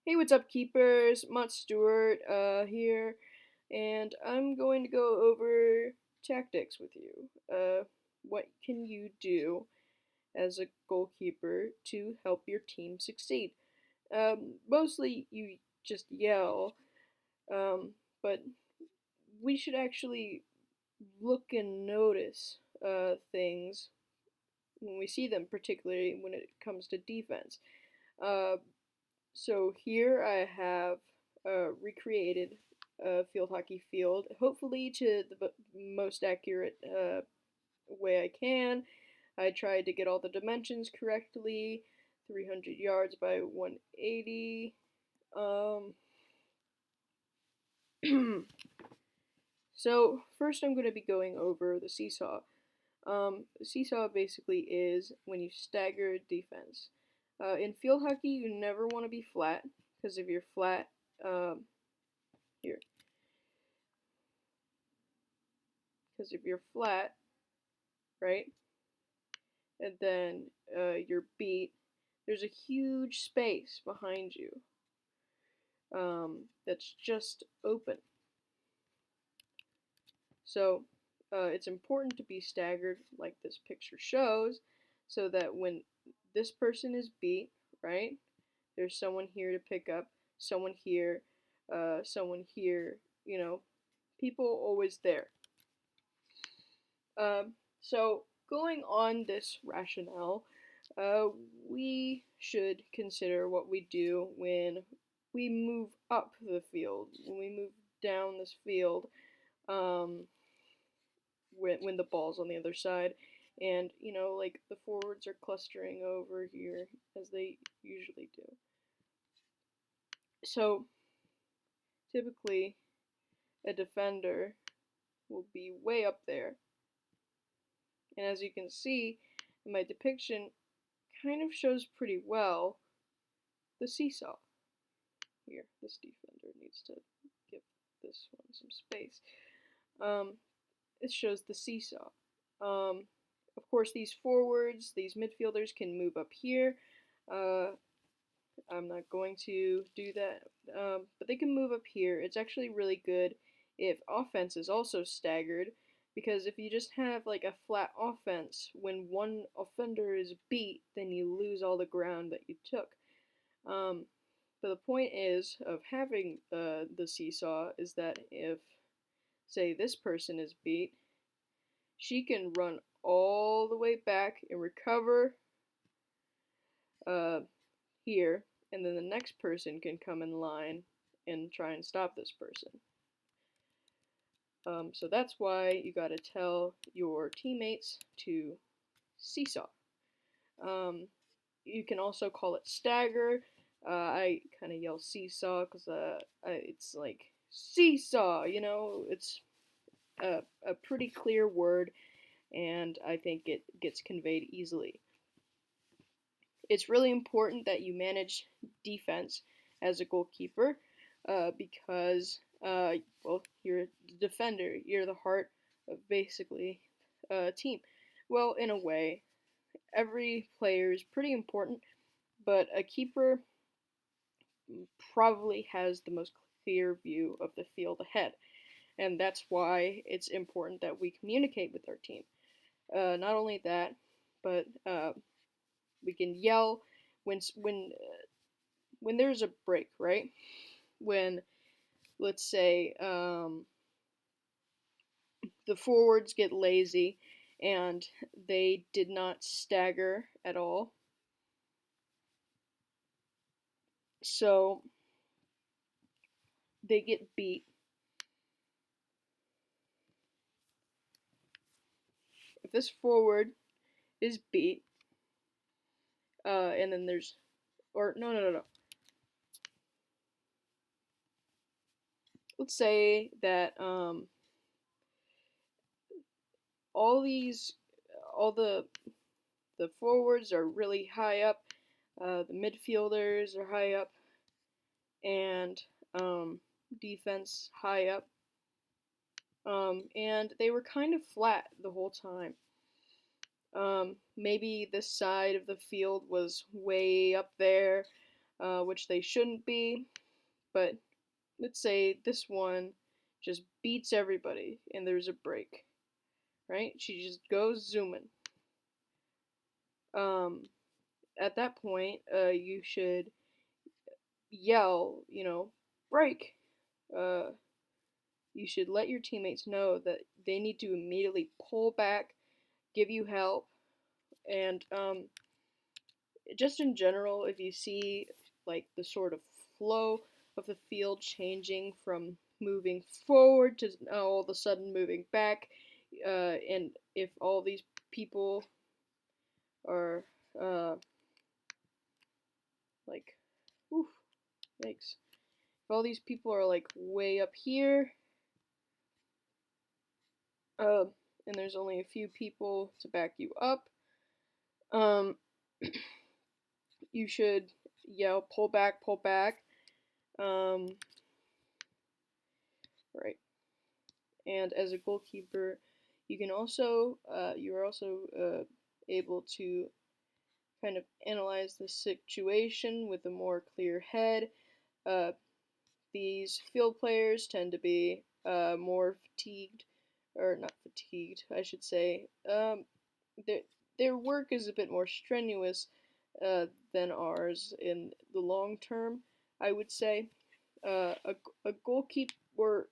Hey, what's up, keepers? Mott Stewart here, and I'm going to go over tactics with you. What can you do as a goalkeeper to help your team succeed? Mostly you just yell, um, but we should actually look and notice things when we see them, particularly when it comes to defense. Uh, So here I have recreated a field hockey field, hopefully to the most accurate way I can. I tried to get all the dimensions correctly, 300 yards by 180. Um, so first I'm going to be going over the seesaw. The seesaw basically is when you stagger defense. In field hockey, you never want to be flat, because if you're flat, here, because if you're flat, right, and then you're beat, there's a huge space behind you that's just open. So it's important to be staggered like this picture shows, so that when this person is beat, right, there's someone here to pick up, someone here, people always there. So going on this rationale, uh, we should consider what we do when we move up the field, when we move down this field, um, when the ball's on the other side, and like the forwards are clustering over here as they usually do. So typically, a defender will be way up there, and as you can see, in my depiction, kind of shows pretty well the seesaw. Here, this defender needs to give this one some space. It shows the seesaw. Of course, these forwards, these midfielders can move up here. Uh, I'm not going to do that, but they can move up here. It's actually really good if offense is also staggered, because if you just have like a flat offense, when one offender is beat, then you lose all the ground that you took. But the point is of having the seesaw is that if, say, this person is beat, she can run all the way back and recover uh, here, and then the next person can come in line and try and stop this person. So that's why you gotta tell your teammates to seesaw. You can also call it stagger. I kind of yell seesaw because it's like seesaw, it's a pretty clear word, and I think it gets conveyed easily. It's really important that you manage defense as a goalkeeper because, well, you're the defender, you're the heart of basically a team. Well, in a way, every player is pretty important, but a keeper probably has the most clear view of the field ahead. And that's why it's important that we communicate with our team. Not only that, but we can yell when there's a break, right? When, let's say, the forwards get lazy and they did not stagger at all, so they get beat. If this forward is beat, and then there's, or no. Let's say that all these, all the forwards are really high up, the midfielders are high up, and defense high up, and they were kind of flat the whole time. Maybe this side of the field was way up there, which they shouldn't be, but let's say this one just beats everybody and there's a break, right? She just goes zooming. At that point, you should yell, break. Uh, you should let your teammates know that they need to immediately pull back, give you help, and just in general, if you see like the sort of flow of the field changing from moving forward to all of a sudden moving back, and if all these people are like, oof, yikes. If all these people are like way up here, and there's only a few people to back you up, you should yell, pull back, pull back. Right. And as a goalkeeper, you can also, you're also able to kind of analyze the situation with a more clear head. These field players tend to be more fatigued, or not fatigued, I should say. Their work is a bit more strenuous than ours in the long term, I would say. A goalkeeper,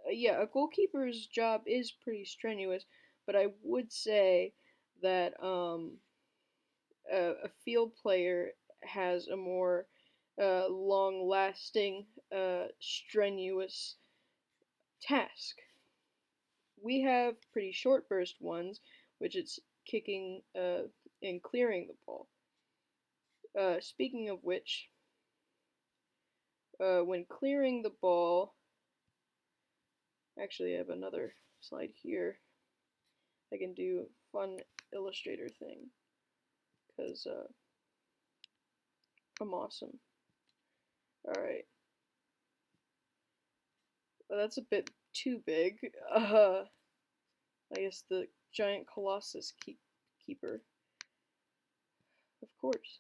yeah, a goalkeeper's job is pretty strenuous, but I would say that a field player has a more long-lasting, strenuous task. We have pretty short burst ones, which it's kicking and clearing the ball. Speaking of which, when clearing the ball, actually I have another slide here. I can do a fun Illustrator thing, because I'm awesome. Alright. Well, that's a bit too big. I guess the giant Colossus keeper. Of course.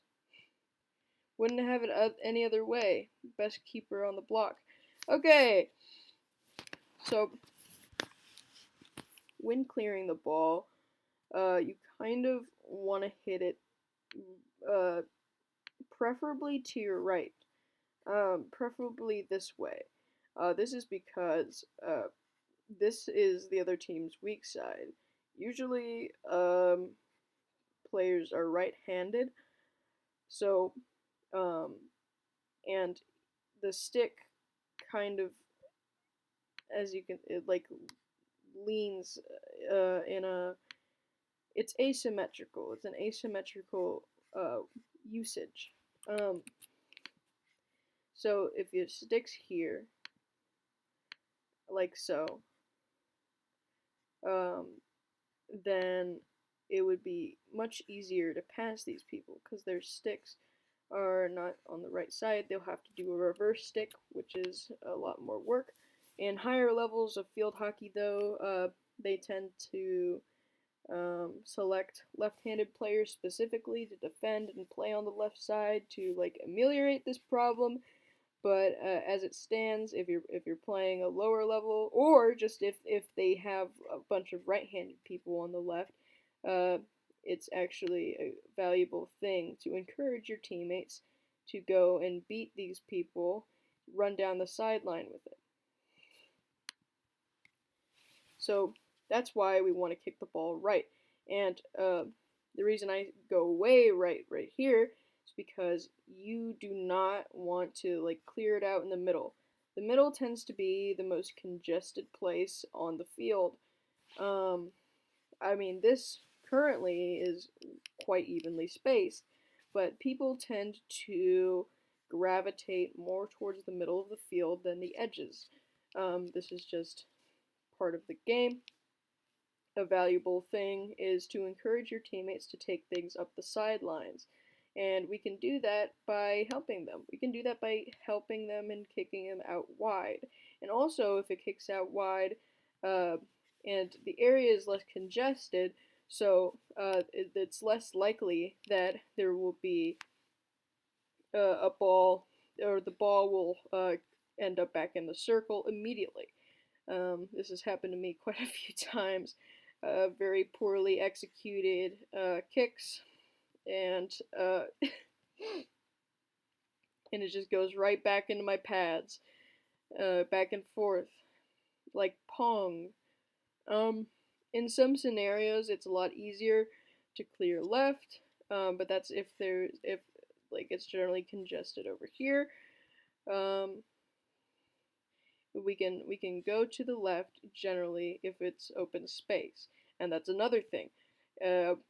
Wouldn't have it any other way. Best keeper on the block. Okay. So, when clearing the ball, you kind of want to hit it preferably to your right. Preferably this way. This is because this is the other team's weak side. Usually, players are right-handed, so, and the stick kind of, as you can, it like leans it's asymmetrical. It's an asymmetrical usage. So if your stick's here, like so, then it would be much easier to pass these people because their sticks are not on the right side. They'll have to do a reverse stick, which is a lot more work. In higher levels of field hockey, though, they tend to select left-handed players specifically to defend and play on the left side to like ameliorate this problem. But as it stands, if you're playing a lower level, or just if they have a bunch of right-handed people on the left, it's actually a valuable thing to encourage your teammates to go and beat these people, run down the sideline with it. So that's why we want to kick the ball right. And the reason I go way right here is because you do not want to like clear it out in the middle. The middle tends to be the most congested place on the field. I mean, this currently is quite evenly spaced, but people tend to gravitate more towards the middle of the field than the edges. This is just part of the game. A valuable thing is to encourage your teammates to take things up the sidelines. And we can do that by helping them. We can do that by helping them and kicking them out wide. And also, if it kicks out wide and the area is less congested, so it's less likely that there will be a ball, or the ball will end up back in the circle immediately. This has happened to me quite a few times. Very poorly executed kicks, and and it just goes right back into my pads, back and forth, like Pong. In some scenarios, it's a lot easier to clear left, but that's if like it's generally congested over here. Um, we can go to the left generally if it's open space, and that's another thing.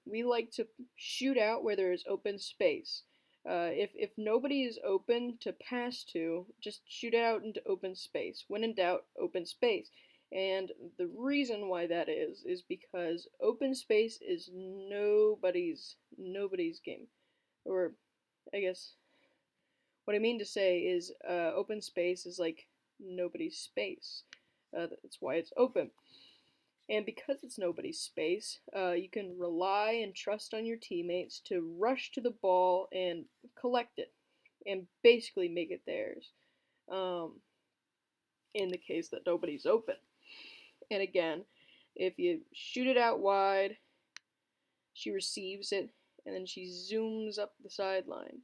We like to shoot out where there is open space. If nobody is open to pass to, just shoot out into open space. When in doubt, open space. And the reason why that is because open space is nobody's game. Or I guess what I mean to say is open space is like nobody's space. That's why it's open. And because it's nobody's space, you can rely and trust on your teammates to rush to the ball and collect it and basically make it theirs, um, in the case that nobody's open. And again, if you shoot it out wide, she receives it and then she zooms up the sideline.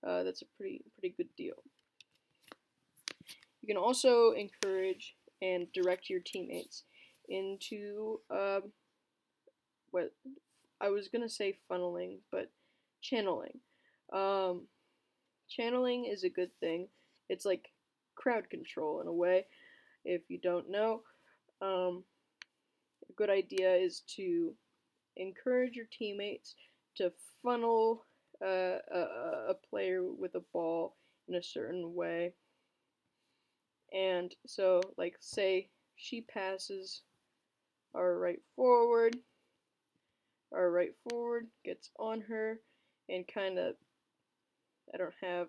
That's a pretty good deal. You can also encourage and direct your teammates into what I was gonna say funneling, but channeling. Um, Channeling is a good thing. It's like crowd control in a way. If you don't know, a good idea is to encourage your teammates to funnel a player with a ball in a certain way. And so, like, say she passes our right forward gets on her and kind of, I don't have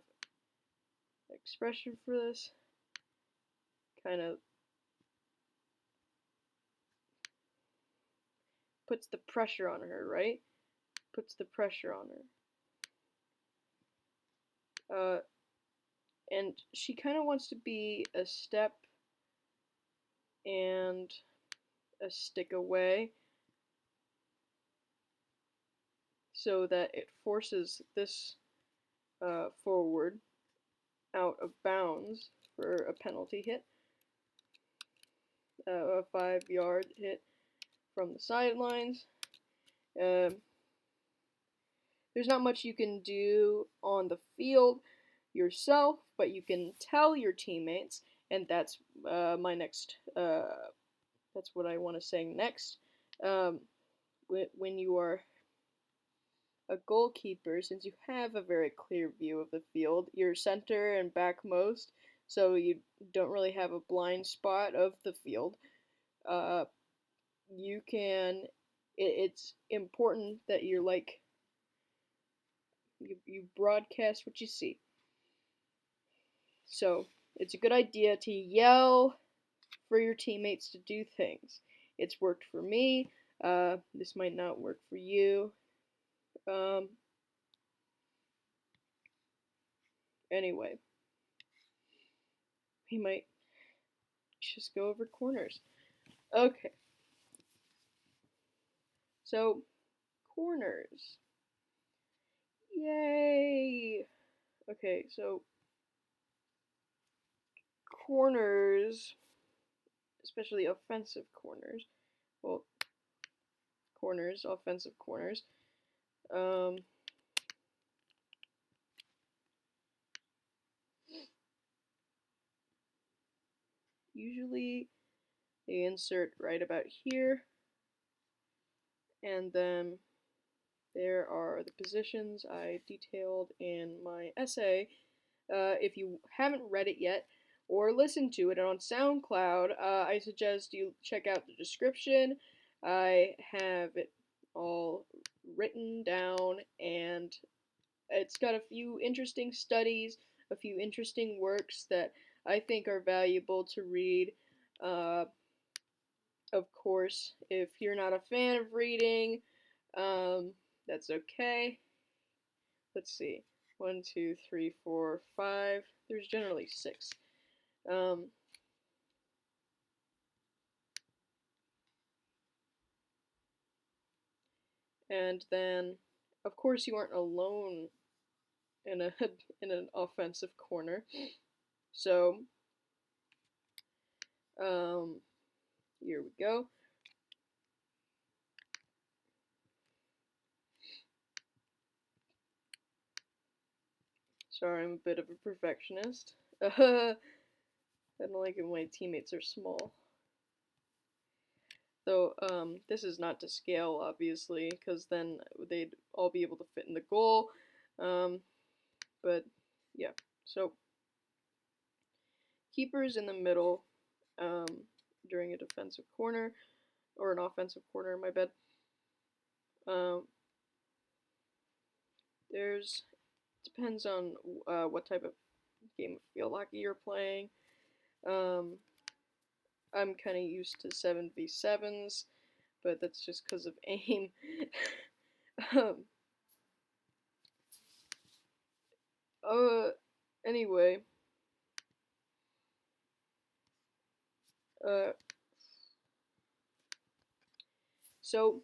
expression for this, kind of puts the pressure on her, right? Puts the pressure on her. And she kind of wants to be a step and a stick away so that it forces this forward out of bounds for a penalty hit, a 5-yard hit from the sidelines. There's not much you can do on the field yourself, but you can tell your teammates, and that's my next. That's what I want to say next. When you are a goalkeeper, since you have a very clear view of the field, you're center and backmost, so you don't really have a blind spot of the field. You can. It's important that you're like you broadcast what you see. So it's a good idea to yell for your teammates to do things. It's worked for me. This might not work for you. Anyway, we might just go over corners. Okay. So, corners. Yay! Okay, so corners, especially offensive corners. Well, corners, offensive corners. Usually they insert right about here, and then there are the positions I detailed in my essay. If you haven't read it yet or listened to it on SoundCloud, I suggest you check out the description. I have it all written down, and it's got a few interesting studies, a few interesting works that I think are valuable to read. Of course, if you're not a fan of reading, that's okay. Let's see. 1, 2, 3, 4, 5. There's generally 6. And then, of course, you aren't alone in an offensive corner. So, here we go. Sorry, I'm a bit of a perfectionist. I don't like it when my teammates are small. Though, this is not to scale, obviously, because then they'd all be able to fit in the goal. But, yeah. So, keeper's in the middle during a defensive corner, or an offensive corner, my bad. Depends on what type of game of field hockey you're playing. I'm kind of used to 7v7s, but that's just because of aim. Anyway, so,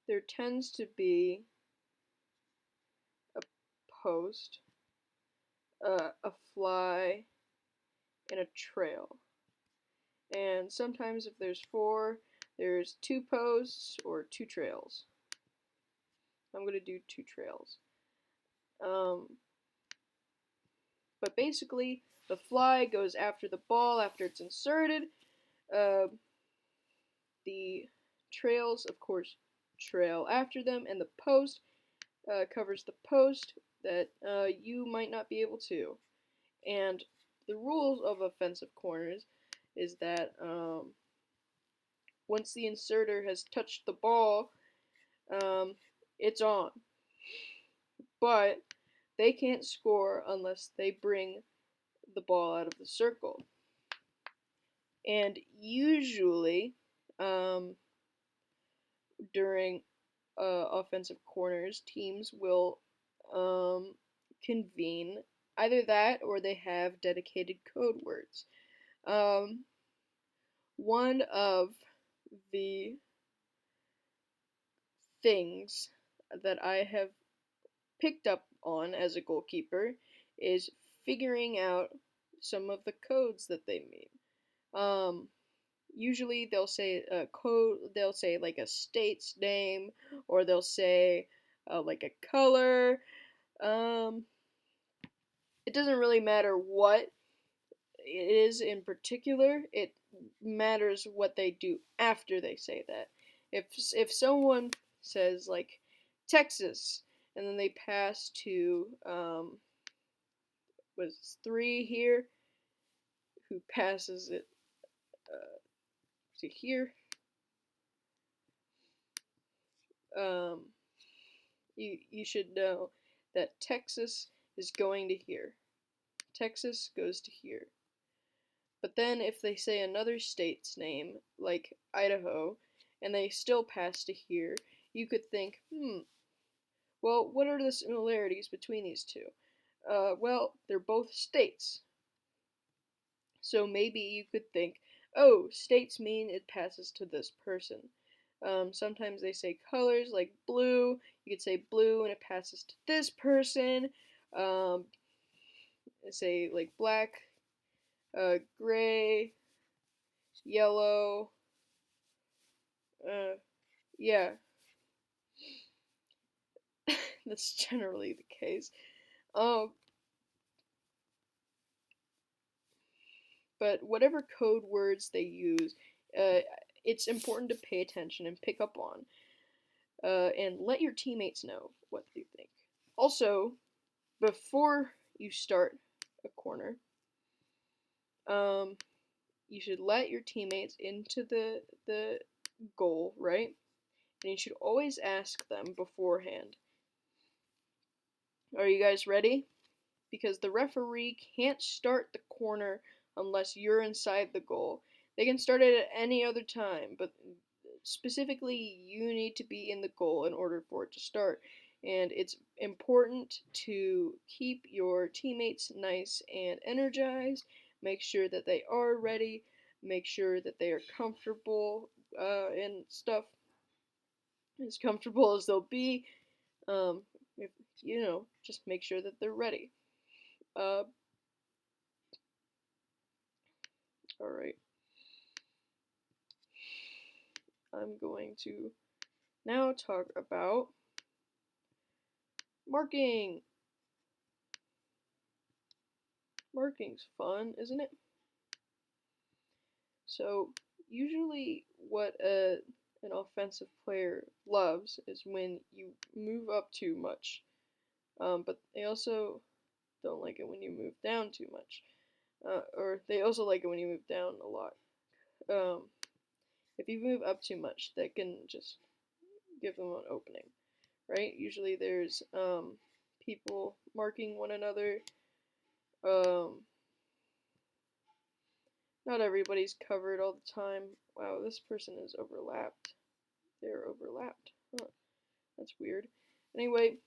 there tends to be a post, a fly, and a trail. And sometimes if there's 4, there's 2 posts or 2 trails. I'm going to do 2 trails. But basically, the fly goes after the ball after it's inserted. The trails, of course, trail after them, and the post covers the post that you might not be able to. And the rules of offensive corners is that once the inserter has touched the ball, it's on. But they can't score unless they bring the ball out of the circle. And usually, during offensive corners, teams will convene. Either that or they have dedicated code words. One of the things that I have picked up on as a goalkeeper is figuring out some of the codes that they mean. Usually they'll say a code, they'll say like a state's name, or they'll say like a color. It doesn't really matter what it is in particular. It matters what they do after they say that. If someone says like Texas, and then they pass to was 3 here, who passes it to here. You should know that Texas is going to here. Texas goes to here. But then if they say another state's name, like Idaho, and they still pass to here, you could think, well, what are the similarities between these two? Well, they're both states. So maybe you could think, oh, states mean it passes to this person. Sometimes they say colors, like blue. You could say blue and it passes to this person. Say like black, gray, yellow. Yeah. That's generally the case. But whatever code words they use, it's important to pay attention and pick up on. And let your teammates know what they think. Also, before you start a corner, you should let your teammates into the goal, right? And you should always ask them beforehand. Are you guys ready? Because the referee can't start the corner unless you're inside the goal. They can start it at any other time, but specifically, you need to be in the goal in order for it to start. And it's important to keep your teammates nice and energized. Make sure that they are ready. Make sure that they are comfortable and stuff. As comfortable as they'll be. If, just make sure that they're ready. Alright. I'm going to now talk about marking. Marking's fun, isn't it? So, usually what an offensive player loves is when you move up too much. But they also don't like it when you move down too much. Or they also like it when you move down a lot. If you move up too much, that can just give them an opening, right? Usually there's people marking one another. Not everybody's covered all the time. Wow, this person is overlapped. They're overlapped. Huh. That's weird. Anyway,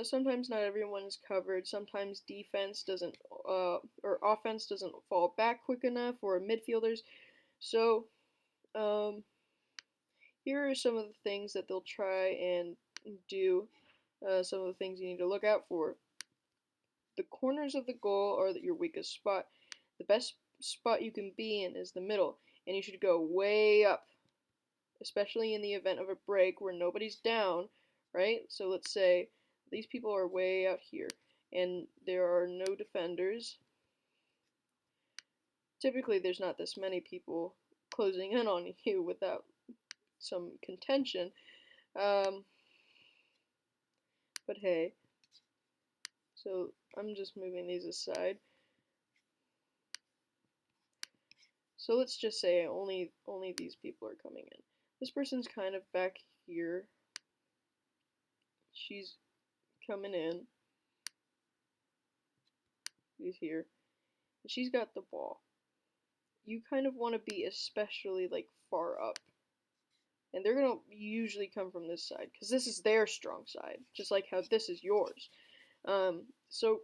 sometimes not everyone is covered. Sometimes defense doesn't, or offense doesn't fall back quick enough, or midfielders. So, here are some of the things that they'll try and do. Some of the things you need to look out for. The corners of the goal are your weakest spot. The best spot you can be in is the middle, and you should go way up, especially in the event of a break where nobody's down, right? So let's say these people are way out here, and there are no defenders. Typically, there's not this many people closing in on you without some contention. But hey, so I'm just moving these aside. So let's just say only these people are coming in. This person's kind of back here. She's coming in. She's here. And she's got the ball. You kind of want to be especially like far up. And they're going to usually come from this side because this is their strong side, just like how this is yours. So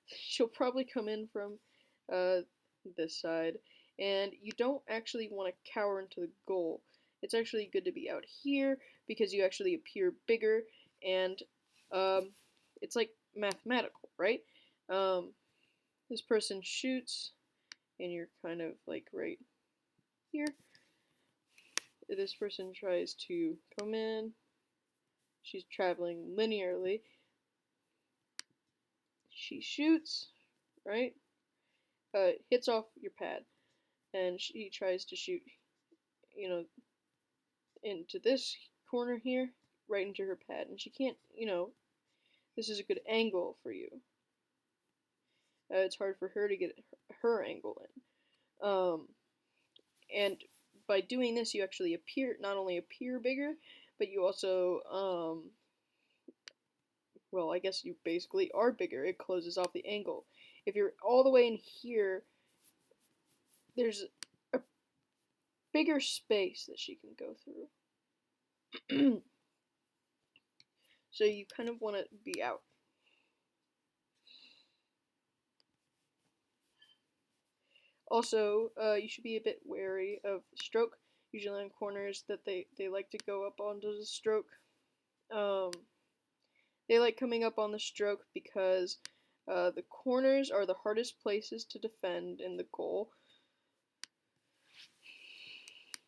she'll probably come in from this side, and you don't actually want to cower into the goal. It's actually good to be out here because you actually appear bigger, and it's like mathematical, right? This person shoots, and you're kind of like right here. This person tries to come in. She's traveling linearly. She shoots, right? Hits off your pad, and she tries to shoot, into this corner here, right into her pad, and she can't, this is a good angle for you. It's hard for her to get her angle in. And by doing this, you actually not only appear bigger, but you also, well, I guess you basically are bigger. It closes off the angle. If you're all the way in here, there's a bigger space that she can go through. So you kind of want to be out. Also, you should be a bit wary of stroke. Usually on corners that they like to go up onto the stroke. They like coming up on the stroke because the corners are the hardest places to defend in the goal.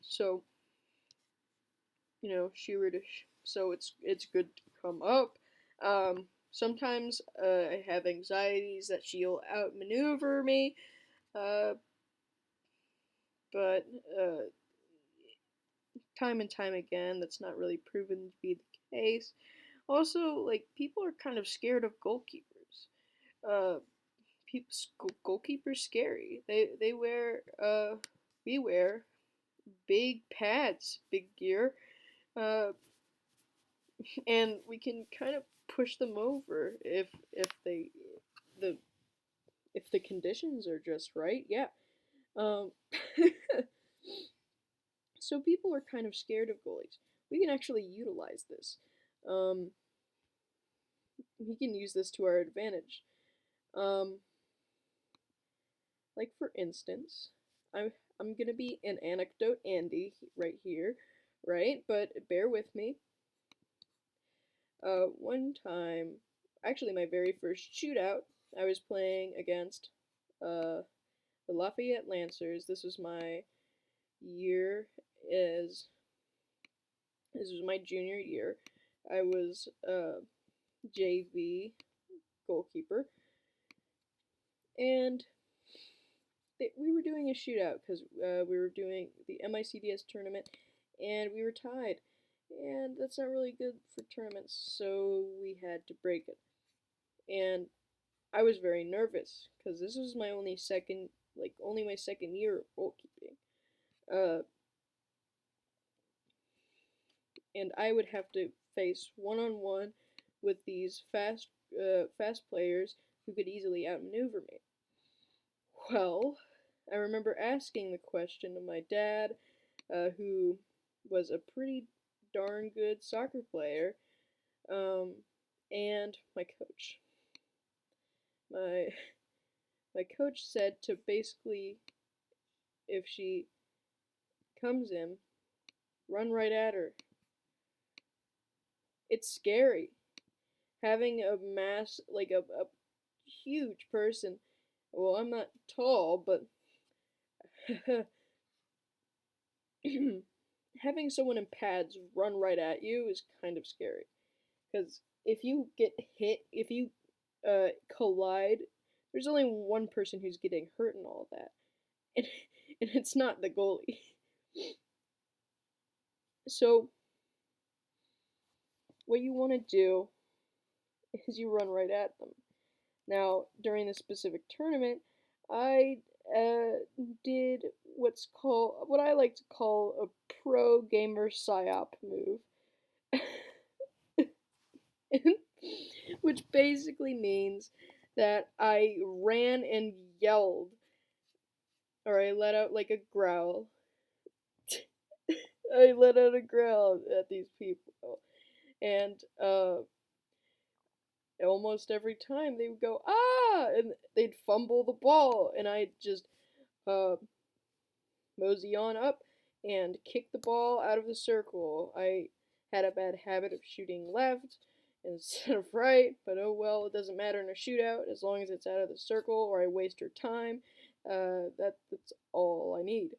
So, so it's good to come up. Sometimes I have anxieties that she'll outmaneuver me, but time and time again, that's not really proven to be the case. Also, like, people are kind of scared of goalkeepers. Goalkeepers scary. They wear we wear big pads, big gear, and we can kind of push them over if the conditions are just right. Yeah. Um, so people are kind of scared of goalies. We can actually utilize this. Um, we can use this to our advantage. Um, like for instance, I'm gonna be an anecdote Andy right here, right? But bear with me. One time, actually my very first shootout, I was playing against the Lafayette Lancers. This was my year as this was my junior year. I was JV goalkeeper, and we were doing a shootout because we were doing the MICDS tournament, and we were tied. And that's not really good for tournaments, so we had to break it. And I was very nervous because this was my only my second year of goalkeeping. And I would have to face one-on-one with these fast players who could easily outmaneuver me. Well, I remember asking the question to my dad, who was a pretty darn good soccer player, and my coach. My my coach said to basically, if she comes in, run right at her. It's scary having a mass like a huge person. Well, I'm not tall, but having someone in pads run right at you is kind of scary. Because if you get hit, if you collide, there's only one person who's getting hurt in all of that, and and it's not the goalie. So what you want to do is you run right at them. Now, during this specific tournament, I did what I like to call a pro gamer psyop move, which basically means that I ran and yelled, or I let out like a growl. I let out a growl at these people, and almost every time they would go ah, and they'd fumble the ball, and I'd just uh, mosey on up and kick the ball out of the circle. I had a bad habit of shooting left instead of right, but oh well, it doesn't matter in a shootout as long as it's out of the circle or I waste her time. That's all I need.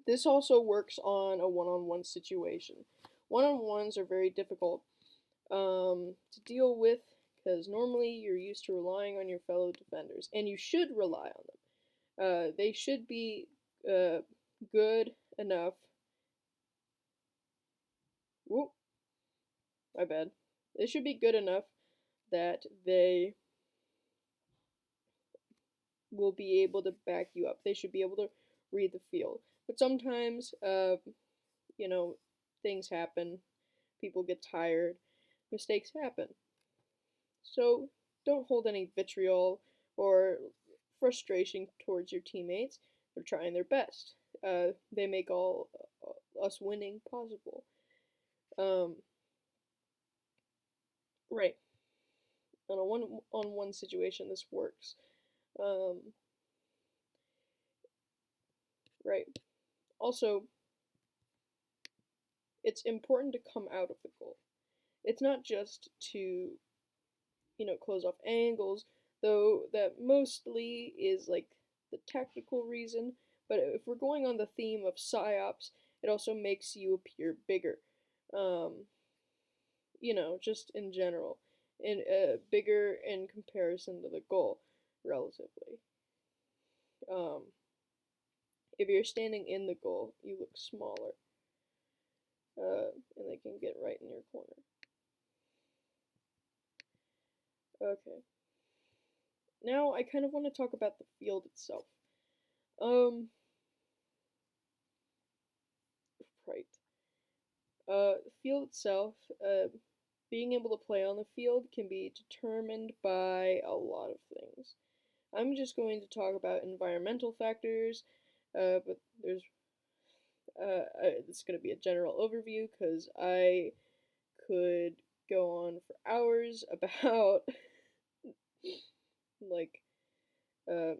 This also works on a one-on-one situation. One-on-ones are very difficult to deal with because normally you're used to relying on your fellow defenders, and you should rely on them. They should be good enough. Whoop, my bad. They should be good enough that they will be able to back you up. They should be able to read the field. But sometimes, you know, things happen. People get tired. Mistakes happen. So don't hold any vitriol or frustration towards your teammates. They're trying their best. They make all us winning possible. Right. On a one-on-one situation, this works. Right. Also, it's important to come out of the goal. It's not just to, close off angles, though that mostly is like the tactical reason. But if we're going on the theme of psyops, it also makes you appear bigger. Just in general, and bigger in comparison to the goal, relatively. Um, if you're standing in the goal, you look smaller, and they can get right in your corner. Okay. Now I kind of want to talk about the field itself. Right. The field itself, being able to play on the field can be determined by a lot of things. I'm just going to talk about environmental factors, but it's going to be a general overview because I could go on for hours about like uh,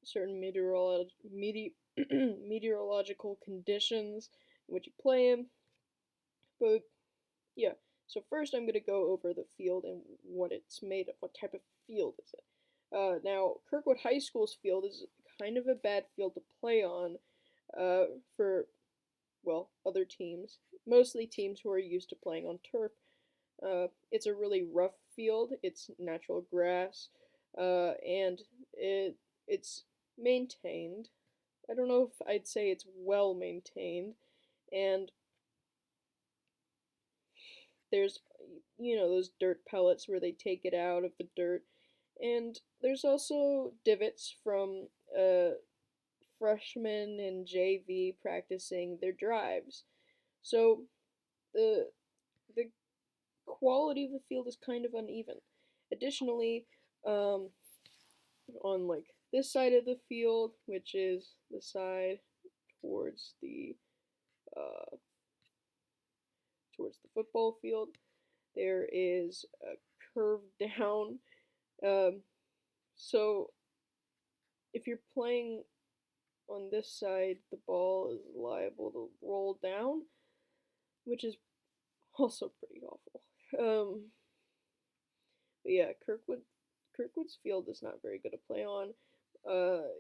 certain meteorological conditions in which you play in. But yeah, so first I'm going to go over the field and what it's made of. What type of field is it? Now, Kirkwood High School's field is kind of a bad field to play on for, well, other teams. Mostly teams who are used to playing on turf. It's a really rough field. It's natural grass, and it's maintained. I don't know if I'd say it's well maintained, and there's those dirt pellets where they take it out of the dirt, and there's also divots from freshmen and JV practicing their drives. So the the quality of the field is kind of uneven. Additionally, on like this side of the field, which is the side towards the uh, towards the football field, there is a curved down. Um, so if you're playing on this side, the ball is liable to roll down, which is also pretty awful. But yeah, Kirkwood's field is not very good to play on.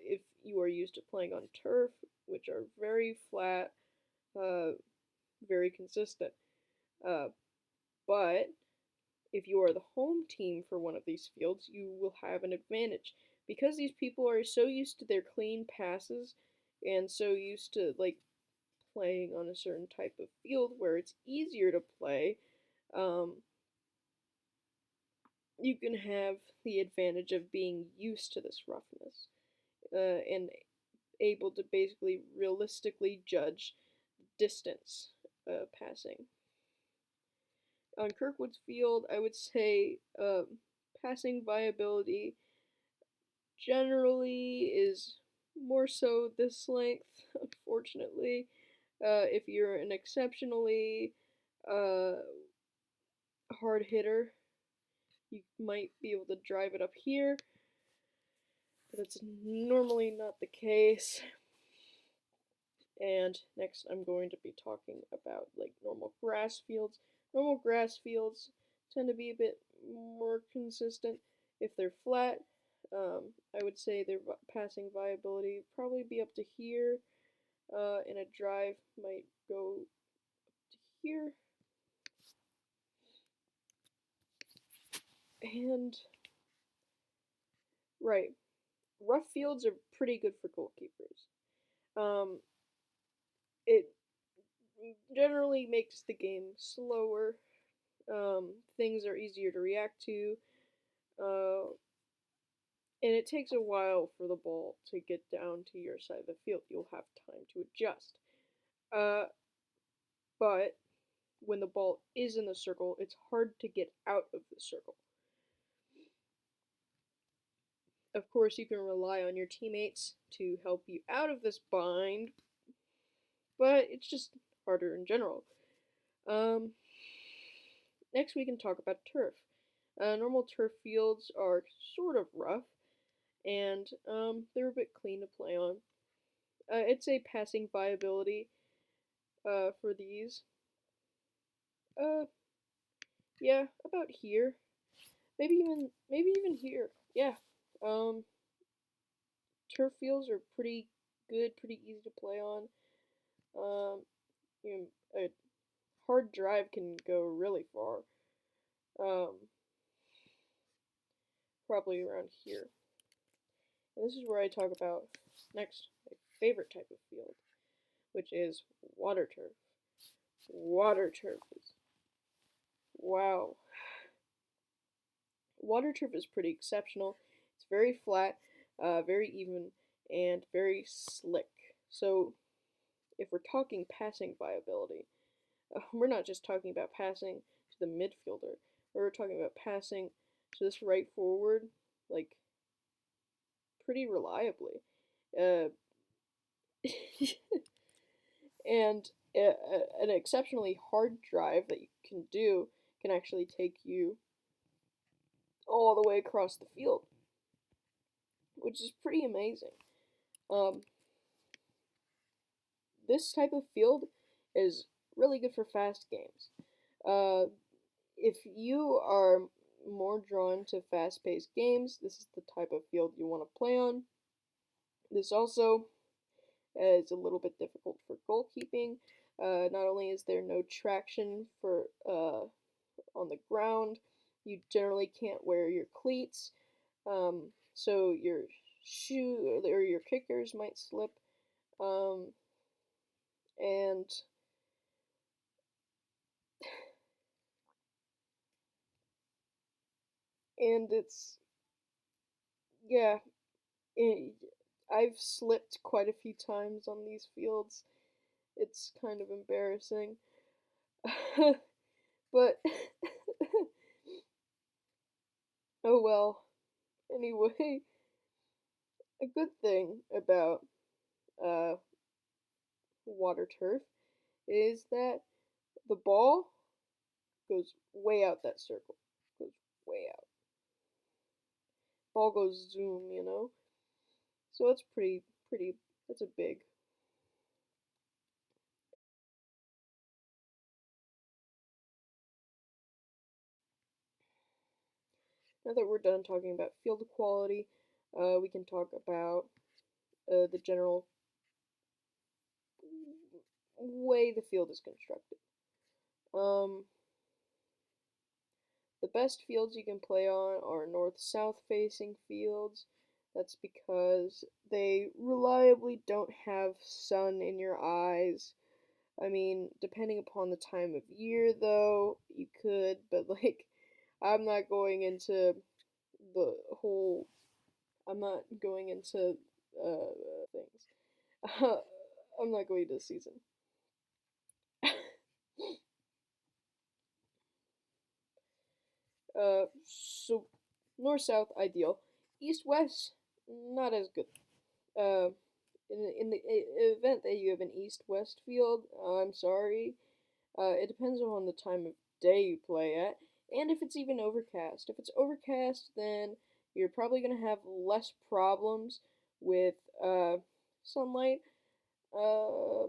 If you are used to playing on turf, which are very flat, uh, very consistent. Uh, but if you are the home team for one of these fields, you will have an advantage because these people are so used to their clean passes and so used to like playing on a certain type of field where it's easier to play. Um, you can have the advantage of being used to this roughness and able to basically realistically judge distance passing. On Kirkwood's field, I would say passing viability generally is more so this length, unfortunately. If you're an exceptionally uh, hard hitter, you might be able to drive it up here, but it's normally not the case. And next I'm going to be talking about like normal grass fields. Normal grass fields tend to be a bit more consistent. If they're flat, I would say their passing viability would probably be up to here, and a drive might go to here. And, right, rough fields are pretty good for goalkeepers. It generally makes the game slower. Things are easier to react to, and it takes a while for the ball to get down to your side of the field. You'll have time to adjust. But when the ball is in the circle, it's hard to get out of the circle. Of course, you can rely on your teammates to help you out of this bind, but it's just harder in general. Next, we can talk about turf. Normal turf fields are sort of rough, and they're a bit clean to play on. I'd say passing viability for these. Yeah, about here. Maybe even here. Yeah. Um, turf fields are pretty good, pretty easy to play on. Um, a hard drive can go really far. Probably around here. And this is where I talk about next my favorite type of field, which is water turf. Water turf is wow. Water turf is pretty exceptional. It's very flat, very even, and very slick. So if we're talking passing viability, we're not just talking about passing to the midfielder. We're talking about passing to this right forward, like pretty reliably. Uh, and an exceptionally hard drive that you can do can actually take you all the way across the field, which is pretty amazing. Um, this type of field is really good for fast games. Uh, if you are more drawn to fast-paced games, this is the type of field you want to play on. This also is a little bit difficult for goalkeeping. Not only is there no traction for on the ground, you generally can't wear your cleats, so your shoe or your kickers might slip, um, and it's yeah, it, I've slipped quite a few times on these fields. It's kind of embarrassing, but oh well. Anyway, a good thing about uh, water turf is that the ball goes way out that circle. Goes way out. Ball goes zoom, you know? So it's pretty, that's a big. Now that we're done talking about field quality, we can talk about the general way the field is constructed. Um, the best fields you can play on are north-south facing fields. That's because they reliably don't have sun in your eyes. I mean, depending upon the time of year, though, you could, but like, I'm not going into the whole. I'm not going into things. I'm not going to season. So north south ideal, east west not as good. Uh, in the event that you have an east west field, I'm sorry. It depends on the time of day you play at, and if it's even overcast. If it's overcast, then you're probably gonna have less problems with sunlight. Uh,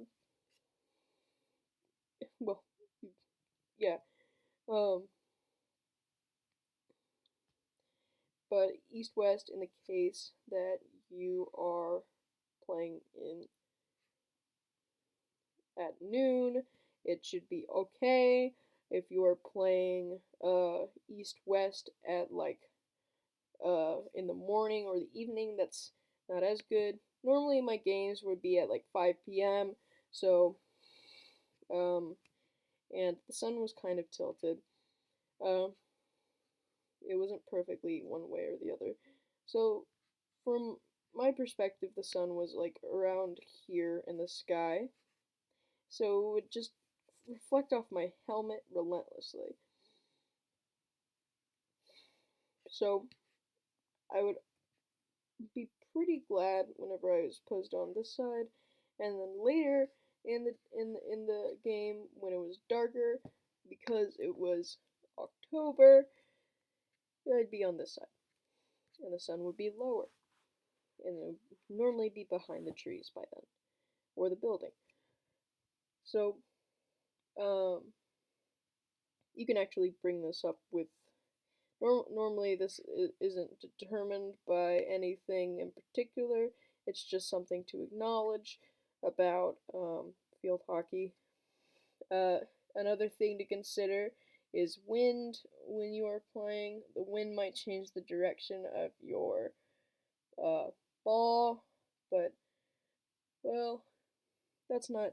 well, yeah. Um, but east west in the case that you are playing in at noon, it should be okay. If you are playing east west at like in the morning or the evening, that's not as good. Normally my games would be at like 5 p.m. So and the sun was kind of tilted. Um, it wasn't perfectly one way or the other. So from my perspective, the sun was like around here in the sky, so it would just reflect off my helmet relentlessly. So I would be pretty glad whenever I was posed on this side, and then later in the game when it was darker, because it was October, I'd be on this side, and the sun would be lower, and it would normally be behind the trees by then, or the building. So um, you can actually bring this up with. Normally, this isn't determined by anything in particular. It's just something to acknowledge about field hockey. Uh, Another thing to consider is wind when you are playing. The wind might change the direction of your uh, ball, but well, that's not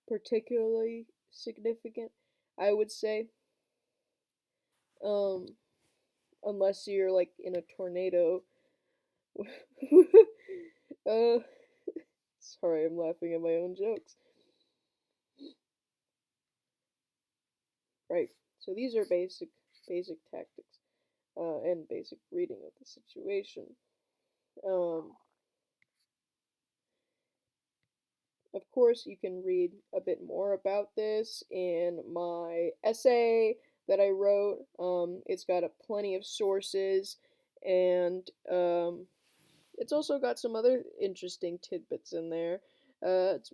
particularly significant, I would say. Um, Unless you're like in a tornado. uh, Sorry, I'm laughing at my own jokes. Right. So these are basic tactics, and basic reading of the situation. Um, Of course, you can read a bit more about this in my essay that I wrote. It's got plenty of sources, and it's also got some other interesting tidbits in there. It's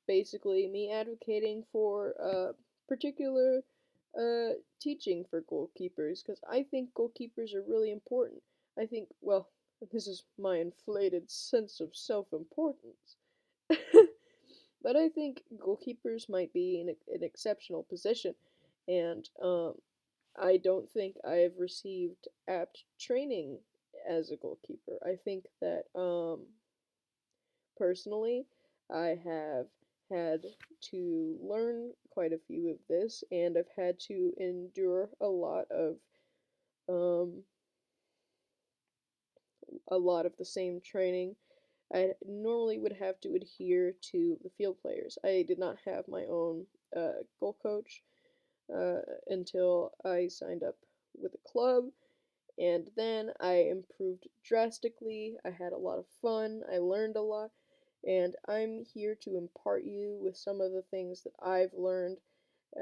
basically me advocating for particular teaching for goalkeepers because I think goalkeepers are really important. I think, well, this is my inflated sense of self importance. But I think goalkeepers might be in an exceptional position, and I don't think I've received apt training as a goalkeeper. I think that personally, I have had to learn quite a few of this, and I've had to endure um, a lot of the same training. I normally would have to adhere to the field players. I did not have my own goal coach until I signed up with a club, and then I improved drastically. I had a lot of fun. I learned a lot, and I'm here to impart you with some of the things that I've learned.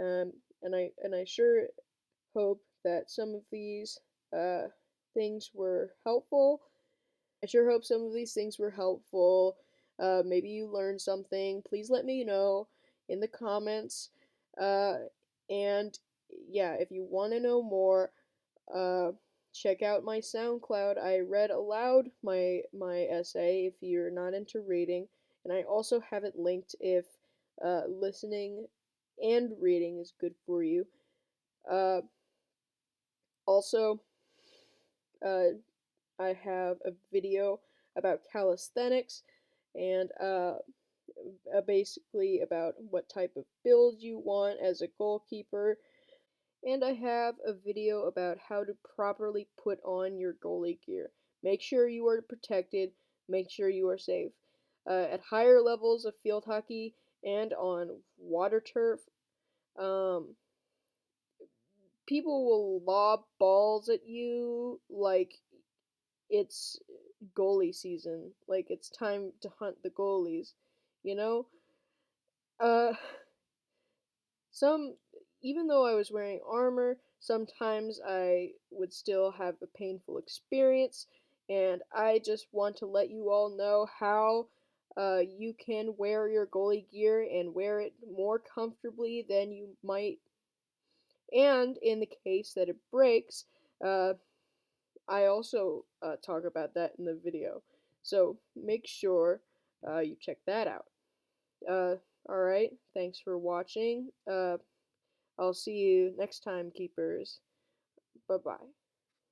Um, and I sure hope that some of these uh, things were helpful. I sure hope some of these things were helpful. Maybe you learned something. Please let me know in the comments. Uh, and yeah, if you want to know more, uh, check out my SoundCloud. I read aloud my essay if you're not into reading, and I also have it linked if listening and reading is good for you. Uh, also, uh, I have a video about calisthenics and basically about what type of build you want as a goalkeeper. And I have a video about how to properly put on your goalie gear. Make sure you are protected, make sure you are safe. At higher levels of field hockey and on water turf, um, people will lob balls at you like it's goalie season, like it's time to hunt the goalies, you know? Uh, some, even though I was wearing armor, sometimes I would still have a painful experience, and I just want to let you all know how you can wear your goalie gear and wear it more comfortably than you might. And in the case that it breaks, I also talk about that in the video. So make sure you check that out. Uh, Alright, thanks for watching. I'll see you next time, keepers. Bye bye.